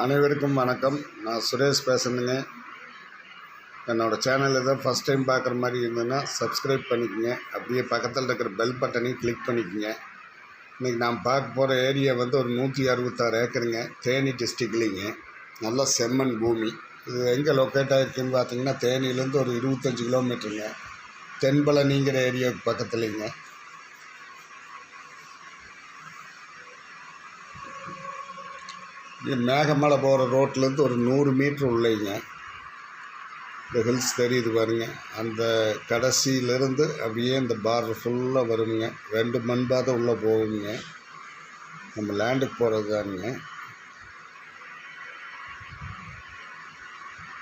அனைவருக்கும் வணக்கம். நான் சுரேஷ் பேசுகிறேங்க. என்னோடய சேனல் தான் ஃபஸ்ட் டைம் பார்க்குற மாதிரி இருந்ததுன்னா சப்ஸ்கிரைப் பண்ணிக்கோங்க. அப்படியே பக்கத்தில் இருக்கிற பெல் பட்டனையும் கிளிக் பண்ணிக்கோங்க. இன்றைக்கி நான் பார்க்க போகிற ஏரியா வந்து ஒரு 166 ஏக்கருங்க, தேனி டிஸ்ட்ரிக்ட்லிங்க. நல்ல செம்மண் பூமி. இது எங்கே லொக்கேட் ஆகிருக்குன்னு பார்த்தீங்கன்னா தேனியிலேருந்து ஒரு 25 கிலோமீட்டருங்க. தென்பழனிங்கிற ஏரியாவுக்கு பக்கத்துலேங்க. மேகமலை போகிற ரோட்லேருந்து ஒரு 100 மீட்ரு உள்ளேங்க இந்த ஹில்ஸ் தெரியுது பாருங்க. அந்த கடைசியிலேருந்து அப்படியே இந்த பார்டர் ஃபுல்லாக வருங்க. 2 மண் பாதை உள்ளே போகுங்க. நம்ம லேண்டுக்கு போகிறது தானுங்க.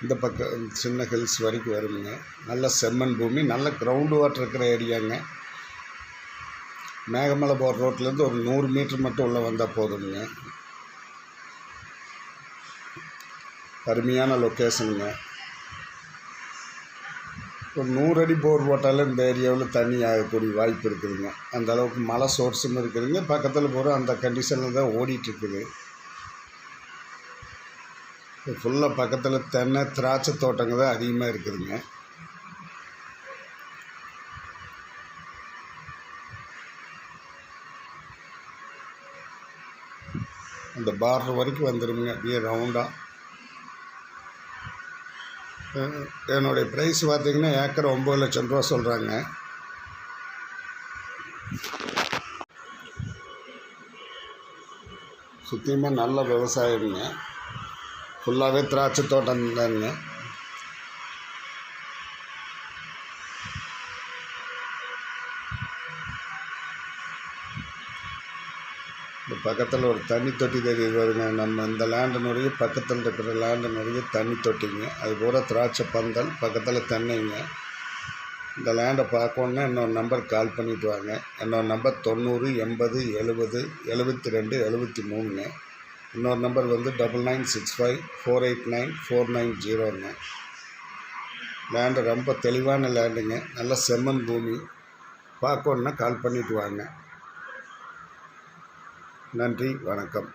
இந்த பக்கம் சின்ன ஹில்ஸ் வரைக்கும் வருங்க. நல்ல செம்மண் பூமி, நல்ல கிரவுண்டு வாட்டர் இருக்கிற ஏரியாங்க. மேகமலை போகிற ரோட்லேருந்து ஒரு 100 மீட்ரு மட்டும் உள்ளே வந்தால் போதுங்க. அருமையான லொக்கேஷனுங்க. ஒரு 100 அடி போர் போட்டாலும் இந்த ஏரியாவில் தண்ணி ஆகக்கூடிய வாய்ப்பு இருக்குதுங்க. அந்த அளவுக்கு மழை சோர்ஸும் இருக்குதுங்க. பக்கத்தில் போகிற அந்த கண்டிஷனில் தான் ஓடிட்டுருக்குது. ஃபுல்லாக பக்கத்தில் தென்னை திராட்சை தோட்டங்க தான் அதிகமாக இருக்குதுங்க. அந்த பார்டர் வரைக்கும் வந்துடுங்க அப்படியே ரவுண்டாக. என்னுடைய ப்ரைஸ் பார்த்திங்கன்னா ஏக்கர் 9 லட்சம் ரூபா சொல்கிறாங்க. சுற்றியுமே நல்ல விவசாயங்க. ஃபுல்லாகவே திராட்சை தோட்டம் தாங்க. இந்த பக்கத்தில் ஒரு தண்ணி தொட்டி தெரியுது வருங்க. நம்ம இந்த லேண்டினுடைய பக்கத்தில் இருக்கிற லேண்டினுடைய தண்ணி தொட்டிங்க. அது பூரா திராட்சை பந்தல், பக்கத்தில் தென்னைங்க. இந்த லேண்டை பார்க்கணுன்னா இன்னொரு நம்பருக்கு கால் பண்ணிவிட்டு வாங்க. என்னோட நம்பர் 90 80 70 72 73ங்க. இன்னொரு நம்பர் வந்து 9965 489 490ங்க. லேண்டு ரொம்ப தெளிவான லேண்டுங்க. நல்ல செம்மண் பூமி. பார்க்கணுன்னா கால் பண்ணிவிட்டு வாங்க. நன்றி, வணக்கம்.